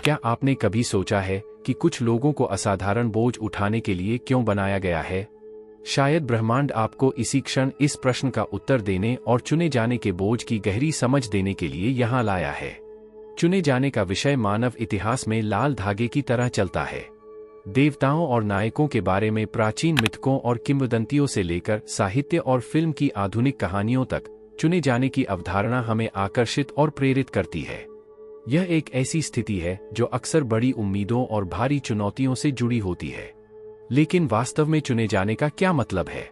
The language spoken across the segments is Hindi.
क्या आपने कभी सोचा है कि कुछ लोगों को असाधारण बोझ उठाने के लिए क्यों बनाया गया है? शायद ब्रह्मांड आपको इसी क्षण इस प्रश्न का उत्तर देने और चुने जाने के बोझ की गहरी समझ देने के लिए यहाँ लाया है। चुने जाने का विषय मानव इतिहास में लाल धागे की तरह चलता है। देवताओं और नायकों के बारे में प्राचीन मिथकों और किंवदंतियों से लेकर साहित्य और फिल्म की आधुनिक कहानियों तक चुने जाने की अवधारणा हमें आकर्षित और प्रेरित करती है। यह एक ऐसी स्थिति है जो अक्सर बड़ी उम्मीदों और भारी चुनौतियों से जुड़ी होती है। लेकिन वास्तव में चुने जाने का क्या मतलब है?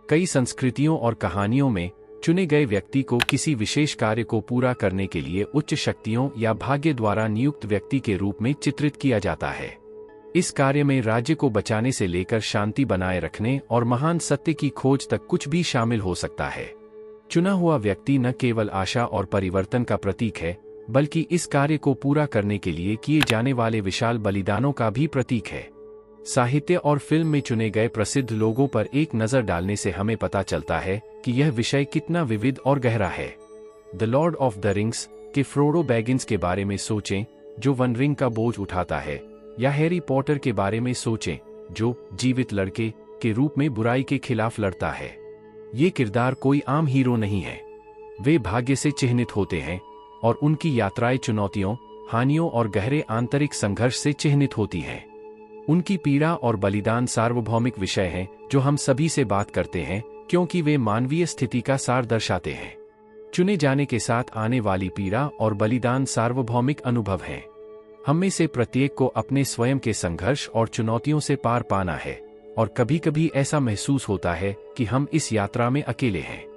कई संस्कृतियों और कहानियों में चुने गए व्यक्ति को किसी विशेष कार्य को पूरा करने के लिए उच्च शक्तियों या भाग्य द्वारा नियुक्त व्यक्ति के रूप में चित्रित किया जाता है। इस कार्य में राज्य को बचाने से लेकर शांति बनाए रखने और महान सत्य की खोज तक कुछ भी शामिल हो सकता है। चुना हुआ व्यक्ति न केवल आशा और परिवर्तन का प्रतीक है, बल्कि इस कार्य को पूरा करने के लिए किए जाने वाले विशाल बलिदानों का भी प्रतीक है। साहित्य और फिल्म में चुने गए प्रसिद्ध लोगों पर एक नज़र डालने से हमें पता चलता है कि यह विषय कितना विविध और गहरा है। The Lord of the rings के फ्रोडो बैगिंस के बारे में सोचें, जो वन रिंग का बोझ उठाता है, या हैरी पॉटर के बारे में सोचें, जो जीवित लड़के के रूप में बुराई के खिलाफ लड़ता है। ये किरदार कोई आम हीरो नहीं है। वे भाग्य से चिह्नित होते हैं और उनकी यात्राएं चुनौतियों, हानियों और गहरे आंतरिक संघर्ष से चिह्नित होती हैं। उनकी पीड़ा और बलिदान सार्वभौमिक विषय हैं जो हम सभी से बात करते हैं, क्योंकि वे मानवीय स्थिति का सार दर्शाते हैं। चुने जाने के साथ आने वाली पीड़ा और बलिदान सार्वभौमिक अनुभव हैं। हम में से प्रत्येक को अपने स्वयं के संघर्ष और चुनौतियों से पार पाना है, और कभी-कभी ऐसा महसूस होता है कि हम इस यात्रा में अकेले हैं।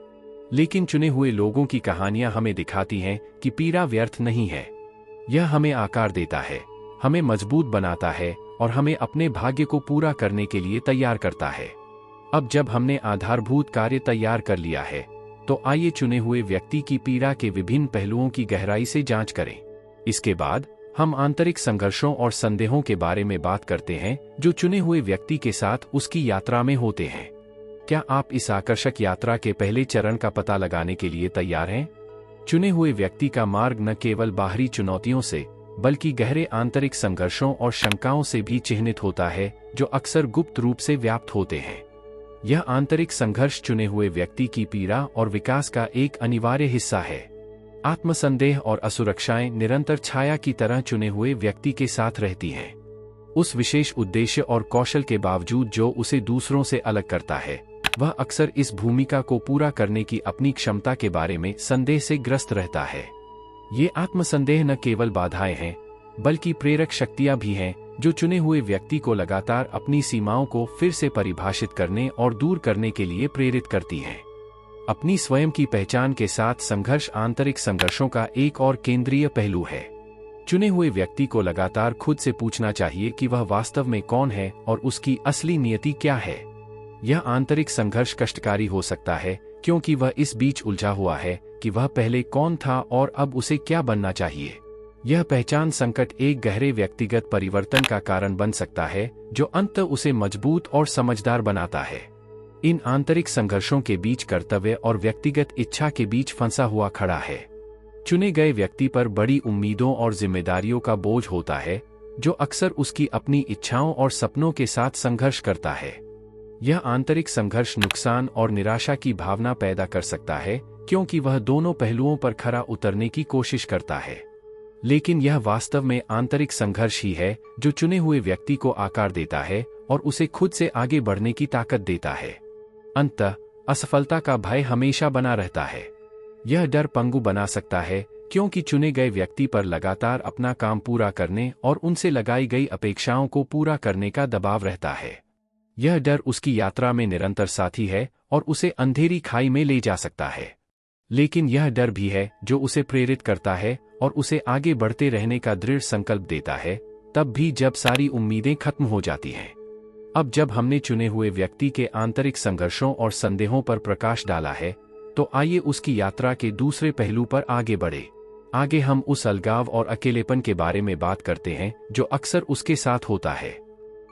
लेकिन चुने हुए लोगों की कहानियां हमें दिखाती हैं कि पीड़ा व्यर्थ नहीं है। यह हमें आकार देता है, हमें मजबूत बनाता है और हमें अपने भाग्य को पूरा करने के लिए तैयार करता है। अब जब हमने आधारभूत कार्य तैयार कर लिया है, तो आइए चुने हुए व्यक्ति की पीड़ा के विभिन्न पहलुओं की गहराई से जांच करें। इसके बाद हम आंतरिक संघर्षों और संदेहों के बारे में बात करते हैं जो चुने हुए व्यक्ति के साथ उसकी यात्रा में होते हैं। क्या आप इस आकर्षक यात्रा के पहले चरण का पता लगाने के लिए तैयार हैं? चुने हुए व्यक्ति का मार्ग न केवल बाहरी चुनौतियों से, बल्कि गहरे आंतरिक संघर्षों और शंकाओं से भी चिह्नित होता है, जो अक्सर गुप्त रूप से व्याप्त होते हैं। यह आंतरिक संघर्ष चुने हुए व्यक्ति की पीड़ा और विकास का एक अनिवार्य हिस्सा है। आत्मसंदेह और असुरक्षाएं निरंतर छाया की तरह चुने हुए व्यक्ति के साथ रहती हैं। उस विशेष उद्देश्य और कौशल के बावजूद जो उसे दूसरों से अलग करता है, वह अक्सर इस भूमिका को पूरा करने की अपनी क्षमता के बारे में संदेह से ग्रस्त रहता है। ये आत्मसंदेह न केवल बाधाएं हैं, बल्कि प्रेरक शक्तियां भी हैं जो चुने हुए व्यक्ति को लगातार अपनी सीमाओं को फिर से परिभाषित करने और दूर करने के लिए प्रेरित करती हैं। अपनी स्वयं की पहचान के साथ संघर्ष आंतरिक संघर्षों का एक और केंद्रीय पहलू है। चुने हुए व्यक्ति को लगातार खुद से पूछना चाहिए कि वह वास्तव में कौन है और उसकी असली नियति क्या है। यह आंतरिक संघर्ष कष्टकारी हो सकता है, क्योंकि वह इस बीच उलझा हुआ है कि वह पहले कौन था और अब उसे क्या बनना चाहिए। यह पहचान संकट एक गहरे व्यक्तिगत परिवर्तन का कारण बन सकता है, जो अंततः उसे मजबूत और समझदार बनाता है। इन आंतरिक संघर्षों के बीच कर्तव्य और व्यक्तिगत इच्छा के बीच फंसा हुआ खड़ा है। चुने गए व्यक्ति पर बड़ी उम्मीदों और जिम्मेदारियों का बोझ होता है, जो अक्सर उसकी अपनी इच्छाओं और सपनों के साथ संघर्ष करता है। यह आंतरिक संघर्ष नुकसान और निराशा की भावना पैदा कर सकता है, क्योंकि वह दोनों पहलुओं पर खरा उतरने की कोशिश करता है। लेकिन यह वास्तव में आंतरिक संघर्ष ही है जो चुने हुए व्यक्ति को आकार देता है और उसे खुद से आगे बढ़ने की ताकत देता है। अंततः असफलता का भय हमेशा बना रहता है। यह डर पंगु बना सकता है, क्योंकि चुने गए व्यक्ति पर लगातार अपना काम पूरा करने और उनसे लगाई गई अपेक्षाओं को पूरा करने का दबाव रहता है। यह डर उसकी यात्रा में निरंतर साथी है और उसे अंधेरी खाई में ले जा सकता है। लेकिन यह डर भी है जो उसे प्रेरित करता है और उसे आगे बढ़ते रहने का दृढ़ संकल्प देता है, तब भी जब सारी उम्मीदें खत्म हो जाती हैं। अब जब हमने चुने हुए व्यक्ति के आंतरिक संघर्षों और संदेहों पर प्रकाश डाला है, तो आइए उसकी यात्रा के दूसरे पहलू पर आगे बढ़े। आगे हम उस अलगाव और अकेलेपन के बारे में बात करते हैं जो अक्सर उसके साथ होता है।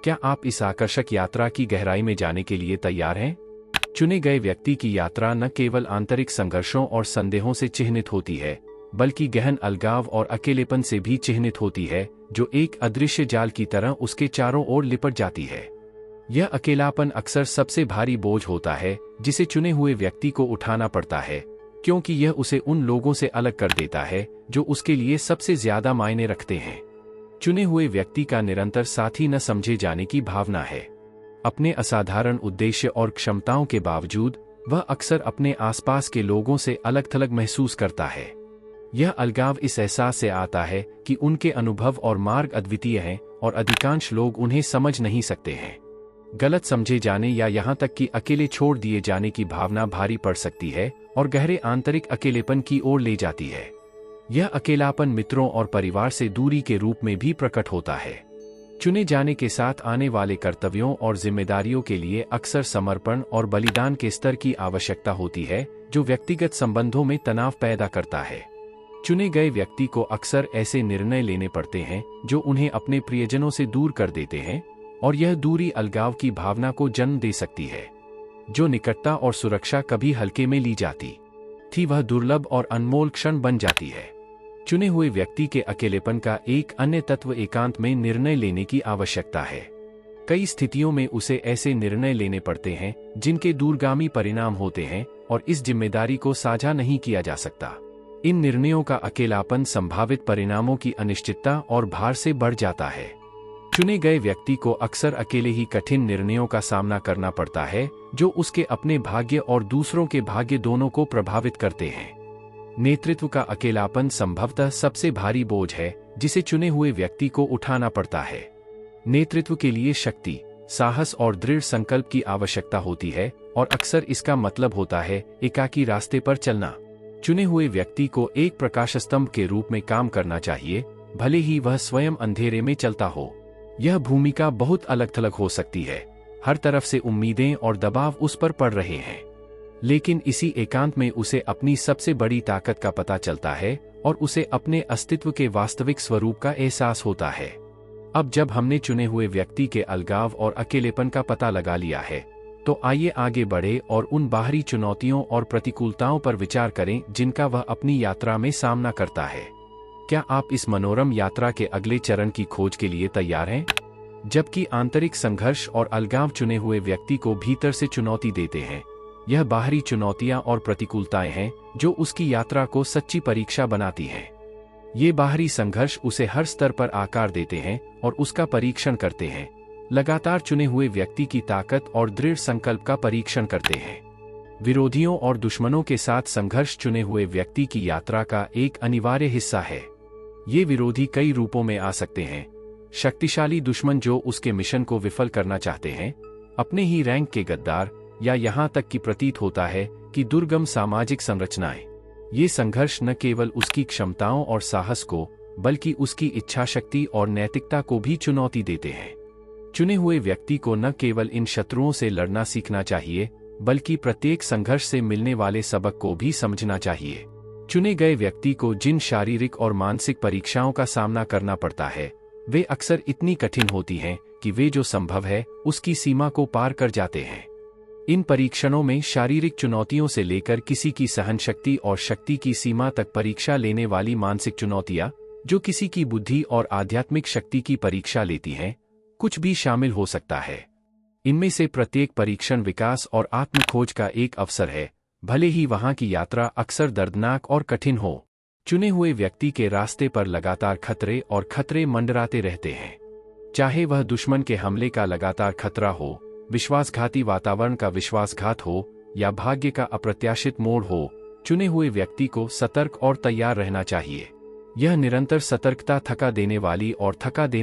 क्या आप इस आकर्षक यात्रा की गहराई में जाने के लिए तैयार हैं? चुने गए व्यक्ति की यात्रा न केवल आंतरिक संघर्षों और संदेहों से चिह्नित होती है, बल्कि गहन अलगाव और अकेलेपन से भी चिह्नित होती है, जो एक अदृश्य जाल की तरह उसके चारों ओर लिपट जाती है। यह अकेलापन अक्सर सबसे भारी बोझ होता है जिसे चुने हुए व्यक्ति को उठाना पड़ता है, क्योंकि यह उसे उन लोगों से अलग कर देता है जो उसके लिए सबसे ज्यादा मायने रखते हैं। चुने हुए व्यक्ति का निरंतर साथी न समझे जाने की भावना है। अपने असाधारण उद्देश्य और क्षमताओं के बावजूद वह अक्सर अपने आसपास के लोगों से अलग थलग महसूस करता है। यह अलगाव इस एहसास से आता है कि उनके अनुभव और मार्ग अद्वितीय हैं और अधिकांश लोग उन्हें समझ नहीं सकते हैं। गलत समझे जाने या यहाँ तक कि अकेले छोड़ दिए जाने की भावना भारी पड़ सकती है और गहरे आंतरिक अकेलेपन की ओर ले जाती है। यह अकेलापन मित्रों और परिवार से दूरी के रूप में भी प्रकट होता है। चुने जाने के साथ आने वाले कर्तव्यों और जिम्मेदारियों के लिए अक्सर समर्पण और बलिदान के स्तर की आवश्यकता होती है, जो व्यक्तिगत संबंधों में तनाव पैदा करता है। चुने गए व्यक्ति को अक्सर ऐसे निर्णय लेने पड़ते हैं जो उन्हें अपने प्रियजनों से दूर कर देते हैं, और यह दूरी अलगाव की भावना को जन्म दे सकती है। जो निकटता और सुरक्षा कभी हल्के में ली जाती थी, वह दुर्लभ और अनमोल क्षण बन जाती है। चुने हुए व्यक्ति के अकेलेपन का एक अन्य तत्व एकांत में निर्णय लेने की आवश्यकता है। कई स्थितियों में उसे ऐसे निर्णय लेने पड़ते हैं जिनके दूरगामी परिणाम होते हैं और इस जिम्मेदारी को साझा नहीं किया जा सकता। इन निर्णयों का अकेलापन संभावित परिणामों की अनिश्चितता और भार से बढ़ जाता है। चुने गए व्यक्ति को अक्सर अकेले ही कठिन निर्णयों का सामना करना पड़ता है, जो उसके अपने भाग्य और दूसरों के भाग्य दोनों को प्रभावित करते हैं। नेतृत्व का अकेलापन संभवतः सबसे भारी बोझ है जिसे चुने हुए व्यक्ति को उठाना पड़ता है। नेतृत्व के लिए शक्ति, साहस और दृढ़ संकल्प की आवश्यकता होती है, और अक्सर इसका मतलब होता है एकाकी रास्ते पर चलना। चुने हुए व्यक्ति को एक प्रकाश स्तंभ के रूप में काम करना चाहिए, भले ही वह स्वयं अंधेरे में चलता हो। यह भूमिका बहुत अलग थलग हो सकती है, हर तरफ से उम्मीदें और दबाव उस पर पड़ रहे हैं, लेकिन इसी एकांत में उसे अपनी सबसे बड़ी ताकत का पता चलता है और उसे अपने अस्तित्व के वास्तविक स्वरूप का एहसास होता है। अब जब हमने चुने हुए व्यक्ति के अलगाव और अकेलेपन का पता लगा लिया है, तो आइए आगे बढ़े और उन बाहरी चुनौतियों और प्रतिकूलताओं पर विचार करें जिनका वह अपनी यात्रा में सामना करता है। क्या आप इस मनोरम यात्रा के अगले चरण की खोज के लिए तैयार हैं? जबकि आंतरिक संघर्ष और अलगाव चुने हुए व्यक्ति को भीतर से चुनौती देते हैं, यह बाहरी चुनौतियां और प्रतिकूलताएं हैं जो उसकी यात्रा को सच्ची परीक्षा बनाती हैं। ये बाहरी संघर्ष उसे हर स्तर पर आकार देते हैं और उसका परीक्षण करते हैं, लगातार चुने हुए व्यक्ति की ताकत और दृढ़ संकल्प का परीक्षण करते हैं। विरोधियों और दुश्मनों के साथ संघर्ष चुने हुए व्यक्ति की यात्रा का एक अनिवार्य हिस्सा है। ये विरोधी कई रूपों में आ सकते हैं। शक्तिशाली दुश्मन जो उसके मिशन को विफल करना चाहते हैं, अपने ही रैंक के गद्दार, या यहाँ तक कि प्रतीत होता है कि दुर्गम सामाजिक संरचनाएं। ये संघर्ष न केवल उसकी क्षमताओं और साहस को, बल्कि उसकी इच्छाशक्ति और नैतिकता को भी चुनौती देते हैं। चुने हुए व्यक्ति को न केवल इन शत्रुओं से लड़ना सीखना चाहिए, बल्कि प्रत्येक संघर्ष से मिलने वाले सबक को भी समझना चाहिए। चुने गए व्यक्ति को जिन शारीरिक और मानसिक परीक्षाओं का सामना करना पड़ता है, वे अक्सर इतनी कठिन होती हैं कि वे जो संभव है उसकी सीमा को पार कर जाते हैं। इन परीक्षणों में शारीरिक चुनौतियों से लेकर किसी की सहनशक्ति और शक्ति की सीमा तक परीक्षा लेने वाली मानसिक चुनौतियां, जो किसी की बुद्धि और आध्यात्मिक शक्ति की परीक्षा लेती हैं, कुछ भी शामिल हो सकता है। इनमें से प्रत्येक परीक्षण विकास और आत्मखोज का एक अवसर है, भले ही वहां की यात्रा अक्सर दर्दनाक और कठिन हो। चुने हुए व्यक्ति के रास्ते पर लगातार खतरे और खतरे मंडराते रहते हैं। चाहे वह दुश्मन के हमले का लगातार खतरा हो, विश्वासघाती वातावरण का विश्वासघात हो, या भाग्य का अप्रत्याशित मोड़ हो, चुने हुए व्यक्ति को सतर्क और तैयार रहना चाहिए। यह निरंतर सतर्कता थका देने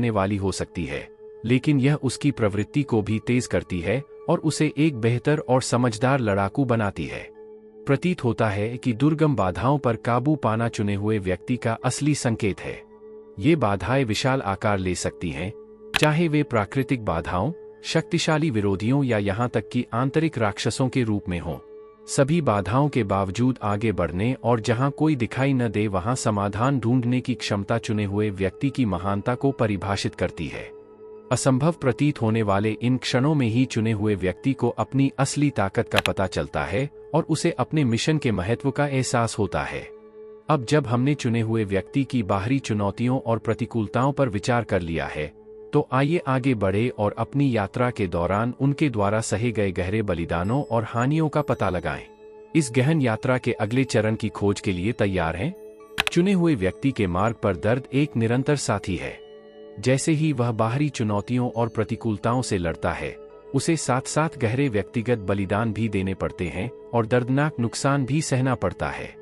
वाली हो सकती है, लेकिन यह उसकी प्रवृत्ति को भी तेज करती है और उसे एक बेहतर और समझदार लड़ाकू बनाती है। प्रतीत होता है कि दुर्गम बाधाओं पर काबू पाना चुने हुए व्यक्ति का असली संकेत है। ये बाधाएं विशाल आकार ले सकती हैं, चाहे वे प्राकृतिक बाधाओं, शक्तिशाली विरोधियों या यहाँ तक कि आंतरिक राक्षसों के रूप में हों। सभी बाधाओं के बावजूद आगे बढ़ने और जहाँ कोई दिखाई न दे वहाँ समाधान ढूंढने की क्षमता चुने हुए व्यक्ति की महानता को परिभाषित करती है। असंभव प्रतीत होने वाले इन क्षणों में ही चुने हुए व्यक्ति को अपनी असली ताकत का पता चलता है और उसे अपने मिशन के महत्व का एहसास होता है। अब जब हमने चुने हुए व्यक्ति की बाहरी चुनौतियों और प्रतिकूलताओं पर विचार कर लिया है, तो आइए आगे बढ़े और अपनी यात्रा के दौरान उनके द्वारा सहे गए गहरे बलिदानों और हानियों का पता लगाएं। इस गहन यात्रा के अगले चरण की खोज के लिए तैयार हैं? चुने हुए व्यक्ति के मार्ग पर दर्द एक निरंतर साथी है। जैसे ही वह बाहरी चुनौतियों और प्रतिकूलताओं से लड़ता है, उसे साथ साथ गहरे व्यक्तिगत बलिदान भी देने पड़ते हैं और दर्दनाक नुकसान भी सहना पड़ता है।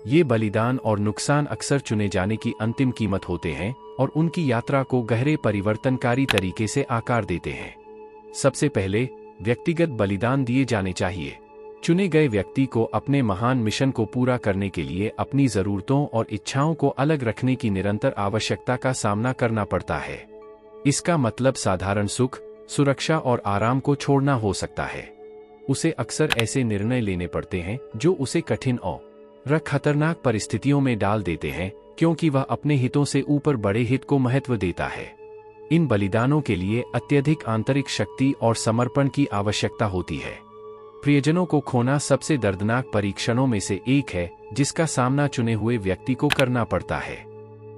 ये बलिदान और नुकसान अक्सर चुने जाने की अंतिम कीमत होते हैं और उनकी यात्रा को गहरे परिवर्तनकारी तरीके से आकार देते हैं। सबसे पहले व्यक्तिगत बलिदान दिए जाने चाहिए। चुने गए व्यक्ति को अपने महान मिशन को पूरा करने के लिए अपनी जरूरतों और इच्छाओं को अलग रखने की निरंतर आवश्यकता का सामना करना पड़ता है। इसका मतलब साधारण सुख, सुरक्षा और आराम को छोड़ना हो सकता है। उसे अक्सर ऐसे निर्णय लेने पड़ते हैं जो उसे कठिन और खतरनाक परिस्थितियों में डाल देते हैं, क्योंकि वह अपने हितों से ऊपर बड़े हित को महत्व देता है। इन बलिदानों के लिए अत्यधिक आंतरिक शक्ति और समर्पण की आवश्यकता होती है। प्रियजनों को खोना सबसे दर्दनाक परीक्षणों में से एक है जिसका सामना चुने हुए व्यक्ति को करना पड़ता है।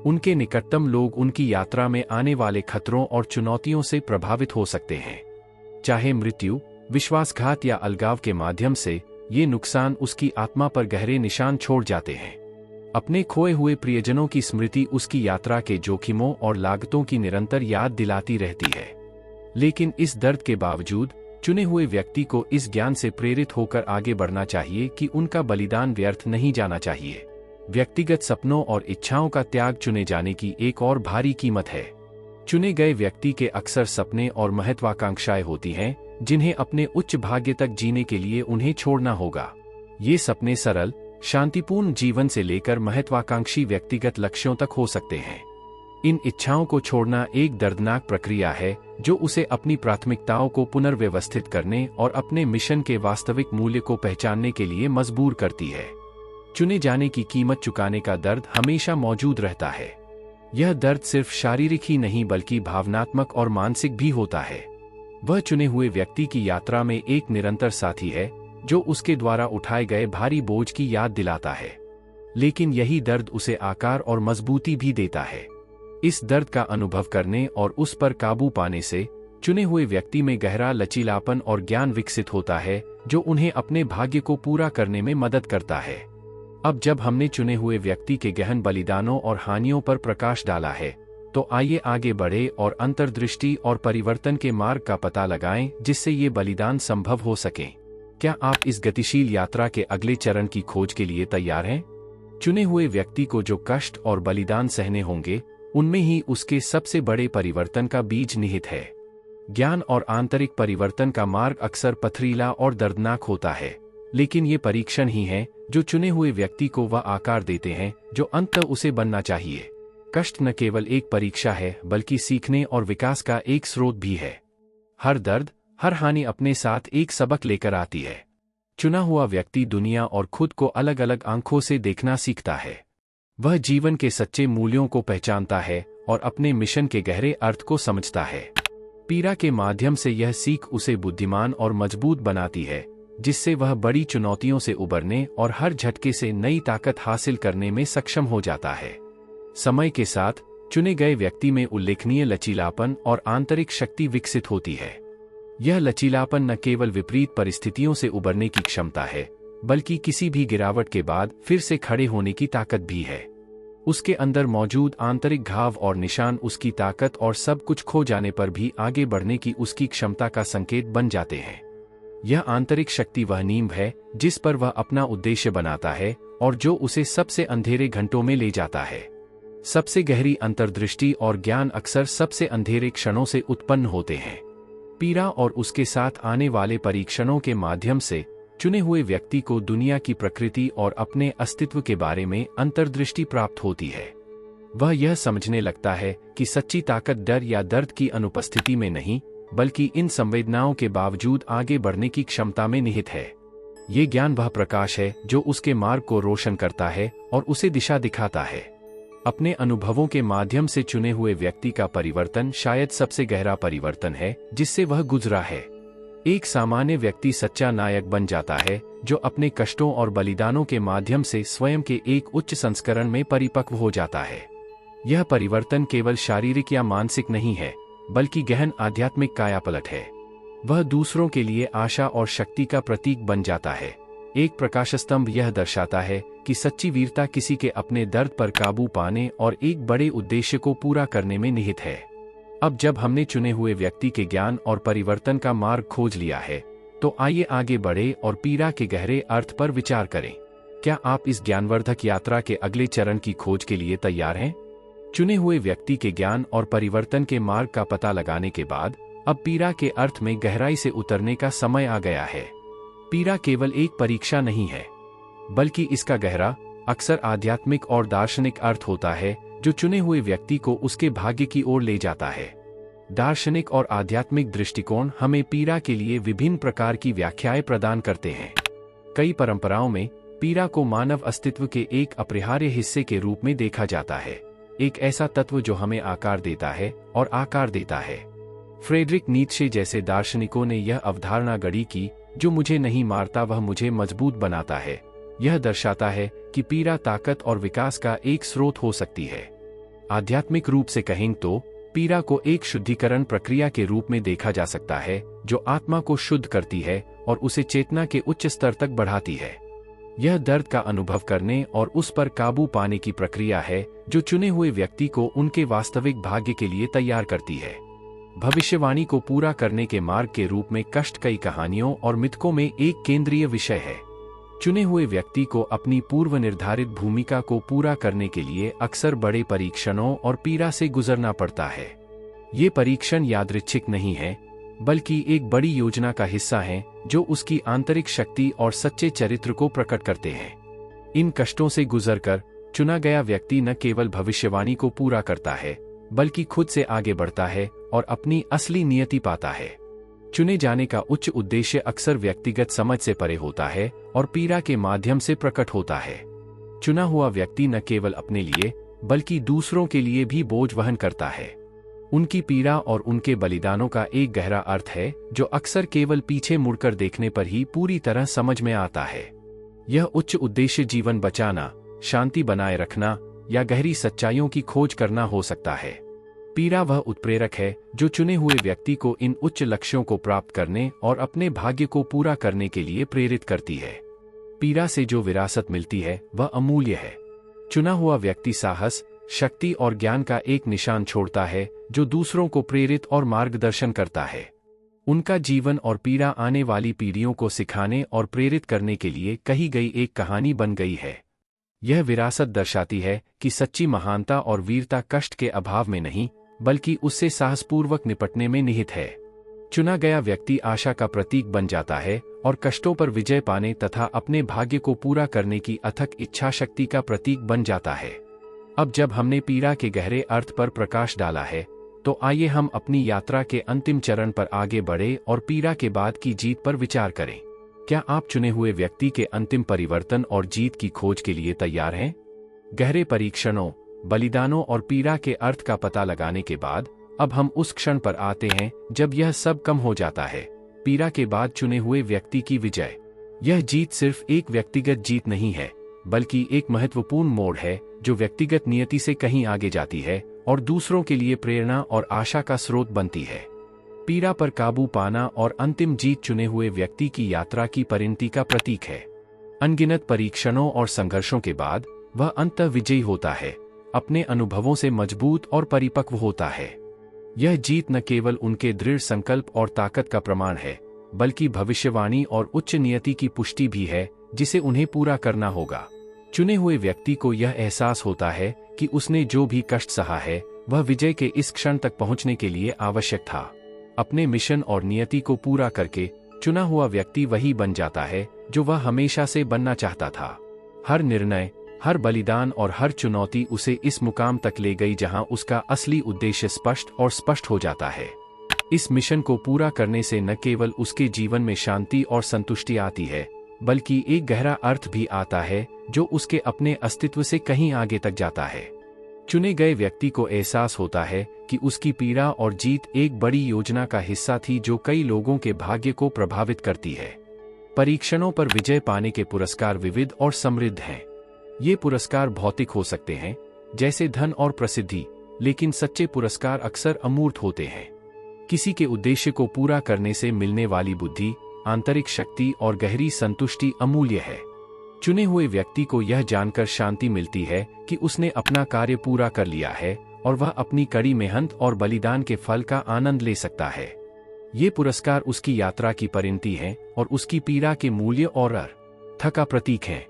उनके निकटतम लोग उनकी यात्रा में आने वाले खतरों और चुनौतियों से प्रभावित हो सकते हैं। चाहे मृत्यु, विश्वासघात या अलगाव के माध्यम से, ये नुकसान उसकी आत्मा पर गहरे निशान छोड़ जाते हैं। अपने खोए हुए प्रियजनों की स्मृति उसकी यात्रा के जोखिमों और लागतों की निरंतर याद दिलाती रहती है। लेकिन इस दर्द के बावजूद चुने हुए व्यक्ति को इस ज्ञान से प्रेरित होकर आगे बढ़ना चाहिए कि उनका बलिदान व्यर्थ नहीं जाना चाहिए। व्यक्तिगत सपनों और इच्छाओं का त्याग चुने जाने की एक और भारी कीमत है। चुने गए व्यक्ति के अक्सर सपने और महत्वाकांक्षाएं होती हैं, जिन्हें अपने उच्च भाग्य तक जीने के लिए उन्हें छोड़ना होगा। ये सपने सरल, शांतिपूर्ण जीवन से लेकर महत्वाकांक्षी व्यक्तिगत लक्ष्यों तक हो सकते हैं। इन इच्छाओं को छोड़ना एक दर्दनाक प्रक्रिया है जो उसे अपनी प्राथमिकताओं को पुनर्व्यवस्थित करने और अपने मिशन के वास्तविक मूल्य को पहचानने के लिए मजबूर करती है। चुने जाने की कीमत चुकाने का दर्द हमेशा मौजूद रहता है। यह दर्द सिर्फ शारीरिक ही नहीं बल्कि भावनात्मक और मानसिक भी होता है। वह चुने हुए व्यक्ति की यात्रा में एक निरंतर साथी है जो उसके द्वारा उठाए गए भारी बोझ की याद दिलाता है। लेकिन यही दर्द उसे आकार और मजबूती भी देता है। इस दर्द का अनुभव करने और उस पर काबू पाने से चुने हुए व्यक्ति में गहरा लचीलापन और ज्ञान विकसित होता है जो उन्हें अपने भाग्य को पूरा करने में मदद करता है। अब जब हमने चुने हुए व्यक्ति के गहन बलिदानों और हानियों पर प्रकाश डाला है, तो आइए आगे बढ़े और अंतर्दृष्टि और परिवर्तन के मार्ग का पता लगाएं जिससे ये बलिदान संभव हो सके। क्या आप इस गतिशील यात्रा के अगले चरण की खोज के लिए तैयार हैं? चुने हुए व्यक्ति को जो कष्ट और बलिदान सहने होंगे, उनमें ही उसके सबसे बड़े परिवर्तन का बीज निहित है। ज्ञान और आंतरिक परिवर्तन का मार्ग अक्सर पथरीला और दर्दनाक होता है, लेकिन ये परीक्षण ही हैं जो चुने हुए व्यक्ति को वह आकार देते हैं जो अंततः उसे बनना चाहिए। कष्ट न केवल एक परीक्षा है बल्कि सीखने और विकास का एक स्रोत भी है। हर दर्द, हर हानि अपने साथ एक सबक लेकर आती है। चुना हुआ व्यक्ति दुनिया और खुद को अलग अलग आंखों से देखना सीखता है। वह जीवन के सच्चे मूल्यों को पहचानता है और अपने मिशन के गहरे अर्थ को समझता है। पीड़ा के माध्यम से यह सीख उसे बुद्धिमान और मजबूत बनाती है, जिससे वह बड़ी चुनौतियों से उबरने और हर झटके से नई ताकत हासिल करने में सक्षम हो जाता है। समय के साथ चुने गए व्यक्ति में उल्लेखनीय लचीलापन और आंतरिक शक्ति विकसित होती है। यह लचीलापन न केवल विपरीत परिस्थितियों से उबरने की क्षमता है, बल्कि किसी भी गिरावट के बाद फिर से खड़े होने की ताकत भी है। उसके अंदर मौजूद आंतरिक घाव और निशान उसकी ताकत और सब कुछ खो जाने पर भी आगे बढ़ने की उसकी क्षमता का संकेत बन जाते हैं। यह आंतरिक शक्ति वह नींव है जिस पर वह अपना उद्देश्य बनाता है और जो उसे सबसे अंधेरे घंटों में ले जाता है। सबसे गहरी अंतर्दृष्टि और ज्ञान अक्सर सबसे अंधेरे क्षणों से उत्पन्न होते हैं। पीड़ा और उसके साथ आने वाले परीक्षणों के माध्यम से चुने हुए व्यक्ति को दुनिया की प्रकृति और अपने अस्तित्व के बारे में अंतर्दृष्टि प्राप्त होती है। वह यह समझने लगता है कि सच्ची ताकत डर या दर्द की अनुपस्थिति में नहीं, बल्कि इन संवेदनाओं के बावजूद आगे बढ़ने की क्षमता में निहित है। ये ज्ञान वह प्रकाश है जो उसके मार्ग को रोशन करता है और उसे दिशा दिखाता है। अपने अनुभवों के माध्यम से चुने हुए व्यक्ति का परिवर्तन शायद सबसे गहरा परिवर्तन है जिससे वह गुजरा है। एक सामान्य व्यक्ति सच्चा नायक बन जाता है जो अपने कष्टों और बलिदानों के माध्यम से स्वयं के एक उच्च संस्करण में परिपक्व हो जाता है। यह परिवर्तन केवल शारीरिक या मानसिक नहीं है, बल्कि गहन आध्यात्मिक कायापलट है। वह दूसरों के लिए आशा और शक्ति का प्रतीक बन जाता है। एक प्रकाश स्तंभ यह दर्शाता है कि सच्ची वीरता किसी के अपने दर्द पर काबू पाने और एक बड़े उद्देश्य को पूरा करने में निहित है। अब जब हमने चुने हुए व्यक्ति के ज्ञान और परिवर्तन का मार्ग खोज लिया है, तो आइए आगे बढ़े और पीड़ा के गहरे अर्थ पर विचार करें। क्या आप इस ज्ञानवर्धक यात्रा के अगले चरण की खोज के लिए तैयार हैं? चुने हुए व्यक्ति के ज्ञान और परिवर्तन के मार्ग का पता लगाने के बाद अब पीड़ा के अर्थ में गहराई से उतरने का समय आ गया है। पीड़ा केवल एक परीक्षा नहीं है, बल्कि इसका गहरा, अक्सर आध्यात्मिक और दार्शनिक अर्थ होता है, जो चुने हुए व्यक्ति को उसके भाग्य की ओर ले जाता है। दार्शनिक और आध्यात्मिक दृष्टिकोण हमें पीड़ा के लिए विभिन्न प्रकार की व्याख्याएं प्रदान करते हैं। कई परंपराओं में पीड़ा को मानव अस्तित्व के एक अपरिहार्य हिस्से के रूप में देखा जाता है, एक ऐसा तत्व जो हमें आकार देता है और आकार देता है। फ्रेडरिक नीत्शे जैसे दार्शनिकों ने यह अवधारणा गढ़ी कि जो मुझे नहीं मारता वह मुझे मजबूत बनाता है। यह दर्शाता है कि पीड़ा ताकत और विकास का एक स्रोत हो सकती है। आध्यात्मिक रूप से कहें तो पीड़ा को एक शुद्धिकरण प्रक्रिया के रूप में देखा जा सकता है, जो आत्मा को शुद्ध करती है और उसे चेतना के उच्च स्तर तक बढ़ाती है। यह दर्द का अनुभव करने और उस पर काबू पाने की प्रक्रिया है, जो चुने हुए व्यक्ति को उनके वास्तविक भाग्य के लिए तैयार करती है। भविष्यवाणी को पूरा करने के मार्ग के रूप में कष्ट कई कहानियों और मिथकों में एक केंद्रीय विषय है। चुने हुए व्यक्ति को अपनी पूर्व निर्धारित भूमिका को पूरा करने के लिए अक्सर बड़े परीक्षणों और पीड़ा से गुजरना पड़ता है। ये परीक्षण यादृच्छिक नहीं है, बल्कि एक बड़ी योजना का हिस्सा हैं, जो उसकी आंतरिक शक्ति और सच्चे चरित्र को प्रकट करते हैं। इन कष्टों से गुजरकर चुना गया व्यक्ति न केवल भविष्यवाणी को पूरा करता है, बल्कि खुद से आगे बढ़ता है और अपनी असली नियति पाता है। चुने जाने का उच्च उद्देश्य अक्सर व्यक्तिगत समझ से परे होता है और पीड़ा के माध्यम से प्रकट होता है। चुना हुआ व्यक्ति न केवल अपने लिए, बल्कि दूसरों के लिए भी बोझ वहन करता है। उनकी पीड़ा और उनके बलिदानों का एक गहरा अर्थ है, जो अक्सर केवल पीछे मुड़कर देखने पर ही पूरी तरह समझ में आता है। यह उच्च उद्देश्य जीवन बचाना, शांति बनाए रखना या गहरी सच्चाइयों की खोज करना हो सकता है। पीड़ा वह उत्प्रेरक है जो चुने हुए व्यक्ति को इन उच्च लक्ष्यों को प्राप्त करने और अपने भाग्य को पूरा करने के लिए प्रेरित करती है। पीड़ा से जो विरासत मिलती है वह अमूल्य है। चुना हुआ व्यक्ति साहस, शक्ति और ज्ञान का एक निशान छोड़ता है, जो दूसरों को प्रेरित और मार्गदर्शन करता है। उनका जीवन और पीड़ा आने वाली पीढ़ियों को सिखाने और प्रेरित करने के लिए कही गई एक कहानी बन गई है। यह विरासत दर्शाती है कि सच्ची महानता और वीरता कष्ट के अभाव में नहीं, बल्कि उससे साहसपूर्वक निपटने में निहित है। चुना गया व्यक्ति आशा का प्रतीक बन जाता है और कष्टों पर विजय पाने तथा अपने भाग्य को पूरा करने की अथक इच्छा शक्ति का प्रतीक बन जाता है। अब जब हमने पीड़ा के गहरे अर्थ पर प्रकाश डाला है, तो आइए हम अपनी यात्रा के अंतिम चरण पर आगे बढ़े और पीड़ा के बाद की जीत पर विचार करें। क्या आप चुने हुए व्यक्ति के अंतिम परिवर्तन और जीत की खोज के लिए तैयार हैं? गहरे परीक्षणों, बलिदानों और पीड़ा के अर्थ का पता लगाने के बाद अब हम उस क्षण पर आते हैं जब यह सब कम हो जाता है, पीड़ा के बाद चुने हुए व्यक्ति की विजय। यह जीत सिर्फ एक व्यक्तिगत जीत नहीं है, बल्कि एक महत्वपूर्ण मोड़ है जो व्यक्तिगत नियति से कहीं आगे जाती है और दूसरों के लिए प्रेरणा और आशा का स्रोत बनती है। पीड़ा पर काबू पाना और अंतिम जीत चुने हुए व्यक्ति की यात्रा की परिणति का प्रतीक है। अनगिनत परीक्षणों और संघर्षों के बाद वह अंततः विजयी होता है, अपने अनुभवों से मजबूत और परिपक्व होता है। यह जीत न केवल उनके दृढ़ संकल्प और ताकत का प्रमाण है, बल्कि भविष्यवाणी और उच्च नियति की पुष्टि भी है, जिसे उन्हें पूरा करना होगा। चुने हुए व्यक्ति को यह एहसास होता है कि उसने जो भी कष्ट सहा है, वह विजय के इस क्षण तक पहुंचने के लिए आवश्यक था। अपने मिशन और नियति को पूरा करके चुना हुआ व्यक्ति वही बन जाता है जो वह हमेशा से बनना चाहता था। हर निर्णय, हर बलिदान और हर चुनौती उसे इस मुकाम तक ले गई जहां उसका असली उद्देश्य स्पष्ट हो जाता है। इस मिशन को पूरा करने से न केवल उसके जीवन में शांति और संतुष्टि आती है, बल्कि एक गहरा अर्थ भी आता है जो उसके अपने अस्तित्व से कहीं आगे तक जाता है। चुने गए व्यक्ति को एहसास होता है कि उसकी पीड़ा और जीत एक बड़ी योजना का हिस्सा थी जो कई लोगों के भाग्य को प्रभावित करती है। परीक्षणों पर विजय पाने के पुरस्कार विविध और समृद्ध हैं। ये पुरस्कार भौतिक हो सकते हैं, जैसे धन और प्रसिद्धि, लेकिन सच्चे पुरस्कार अक्सर अमूर्त होते हैं। किसी के उद्देश्य को पूरा करने से मिलने वाली बुद्धि, आंतरिक शक्ति और गहरी संतुष्टि अमूल्य है। चुने हुए व्यक्ति को यह जानकर शांति मिलती है कि उसने अपना कार्य पूरा कर लिया है और वह अपनी कड़ी मेहनत और बलिदान के फल का आनंद ले सकता है। ये पुरस्कार उसकी यात्रा की परिणति हैं और उसकी पीड़ा के मूल्य और अर्थ का प्रतीक हैं।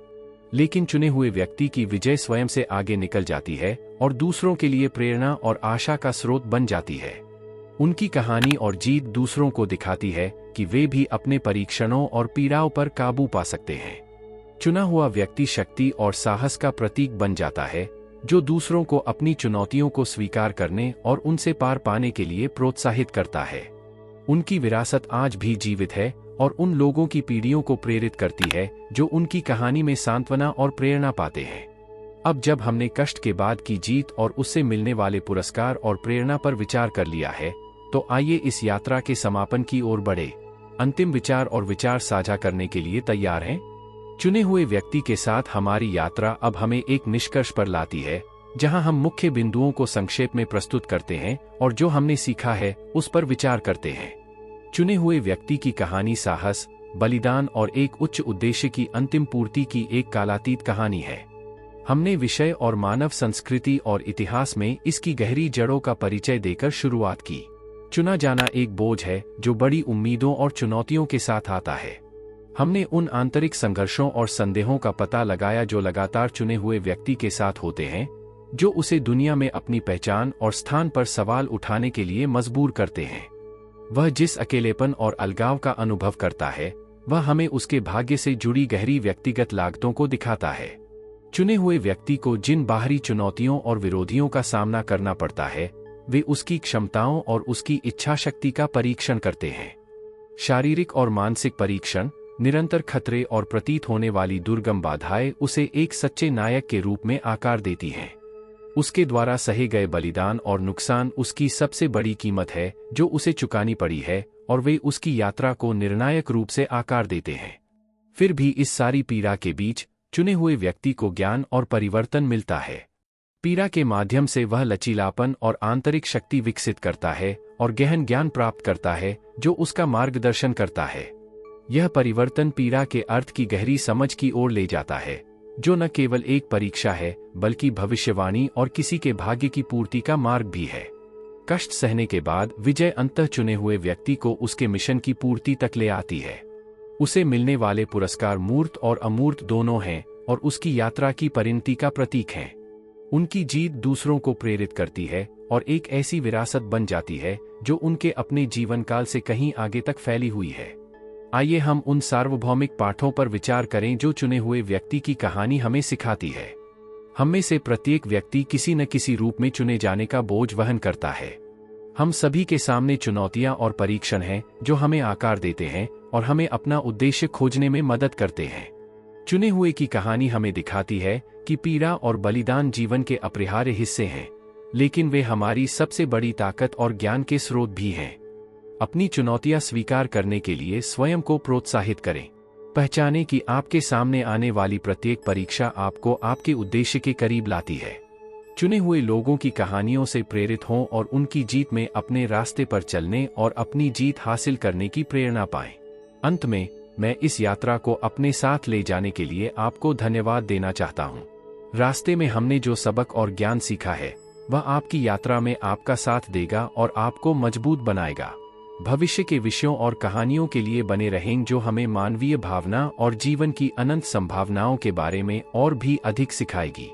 लेकिन चुने हुए व्यक्ति की विजय स्वयं से आगे निकल जाती है और दूसरों के लिए प्रेरणा और आशा का स्रोत बन जाती है। उनकी कहानी और जीत दूसरों को दिखाती है कि वे भी अपने परीक्षणों और पीड़ाओं पर काबू पा सकते हैं। चुना हुआ व्यक्ति शक्ति और साहस का प्रतीक बन जाता है, जो दूसरों को अपनी चुनौतियों को स्वीकार करने और उनसे पार पाने के लिए प्रोत्साहित करता है। उनकी विरासत आज भी जीवित है और उन लोगों की पीढ़ियों को प्रेरित करती है जो उनकी कहानी में सांत्वना और प्रेरणा पाते हैं। अब जब हमने कष्ट के बाद की जीत और उससे मिलने वाले पुरस्कार और प्रेरणा पर विचार कर लिया है, तो आइए इस यात्रा के समापन की ओर बढ़े। अंतिम विचार और विचार साझा करने के लिए तैयार हैं? चुने हुए व्यक्ति के साथ हमारी यात्रा अब हमें एक निष्कर्ष पर लाती है, जहां हम मुख्य बिंदुओं को संक्षेप में प्रस्तुत करते हैं और जो हमने सीखा है उस पर विचार करते हैं। चुने हुए व्यक्ति की कहानी साहस, बलिदान और एक उच्च उद्देश्य की अंतिम पूर्ति की एक कालातीत कहानी है। हमने विषय और मानव संस्कृति और इतिहास में इसकी गहरी जड़ों का परिचय देकर शुरुआत की। चुना जाना एक बोझ है जो बड़ी उम्मीदों और चुनौतियों के साथ आता है। हमने उन आंतरिक संघर्षों और संदेहों का पता लगाया जो लगातार चुने हुए व्यक्ति के साथ होते हैं, जो उसे दुनिया में अपनी पहचान और स्थान पर सवाल उठाने के लिए मजबूर करते हैं। वह जिस अकेलेपन और अलगाव का अनुभव करता है, वह हमें उसके भाग्य से जुड़ी गहरी व्यक्तिगत लागतों को दिखाता है। चुने हुए व्यक्ति को जिन बाहरी चुनौतियों और विरोधियों का सामना करना पड़ता है, वे उसकी क्षमताओं और उसकी इच्छा शक्ति का परीक्षण करते हैं। शारीरिक और मानसिक परीक्षण, निरंतर खतरे और प्रतीत होने वाली दुर्गम बाधाएं उसे एक सच्चे नायक के रूप में आकार देती हैं। उसके द्वारा सहे गए बलिदान और नुकसान उसकी सबसे बड़ी कीमत है जो उसे चुकानी पड़ी है, और वे उसकी यात्रा को निर्णायक रूप से आकार देते हैं। फिर भी इस सारी पीड़ा के बीच चुने हुए व्यक्ति को ज्ञान और परिवर्तन मिलता है। पीड़ा के माध्यम से वह लचीलापन और आंतरिक शक्ति विकसित करता है और गहन ज्ञान प्राप्त करता है जो उसका मार्गदर्शन करता है। यह परिवर्तन पीड़ा के अर्थ की गहरी समझ की ओर ले जाता है, जो न केवल एक परीक्षा है बल्कि भविष्यवाणी और किसी के भाग्य की पूर्ति का मार्ग भी है। कष्ट सहने के बाद विजय अंततः चुने हुए व्यक्ति को उसके मिशन की पूर्ति तक ले आती है। उसे मिलने वाले पुरस्कार मूर्त और अमूर्त दोनों हैं और उसकी यात्रा की परिणति का प्रतीक हैं। उनकी जीत दूसरों को प्रेरित करती है और एक ऐसी विरासत बन जाती है जो उनके अपने जीवन काल से कहीं आगे तक फैली हुई है। आइए हम उन सार्वभौमिक पाठों पर विचार करें जो चुने हुए व्यक्ति की कहानी हमें सिखाती है। हम में से प्रत्येक व्यक्ति किसी न किसी रूप में चुने जाने का बोझ वहन करता है। हम सभी के सामने चुनौतियां और परीक्षण हैं जो हमें आकार देते हैं और हमें अपना उद्देश्य खोजने में मदद करते हैं। चुने हुए की कहानी हमें दिखाती है कि पीड़ा और बलिदान जीवन के अपरिहार्य हिस्से हैं, लेकिन वे हमारी सबसे बड़ी ताकत और ज्ञान के स्रोत भी हैं। अपनी चुनौतियां स्वीकार करने के लिए स्वयं को प्रोत्साहित करें। पहचानें कि आपके सामने आने वाली प्रत्येक परीक्षा आपको आपके उद्देश्य के करीब लाती है। चुने हुए लोगों की कहानियों से प्रेरित हों और उनकी जीत में अपने रास्ते पर चलने और अपनी जीत हासिल करने की प्रेरणा पाएं। अंत में, मैं इस यात्रा को अपने साथ ले जाने के लिए आपको धन्यवाद देना चाहता हूं। रास्ते में हमने जो सबक और ज्ञान सीखा है, वह आपकी यात्रा में आपका साथ देगा और आपको मजबूत बनाएगा। भविष्य के विषयों और कहानियों के लिए बने रहें जो हमें मानवीय भावना और जीवन की अनंत संभावनाओं के बारे में और भी अधिक सिखाएगी।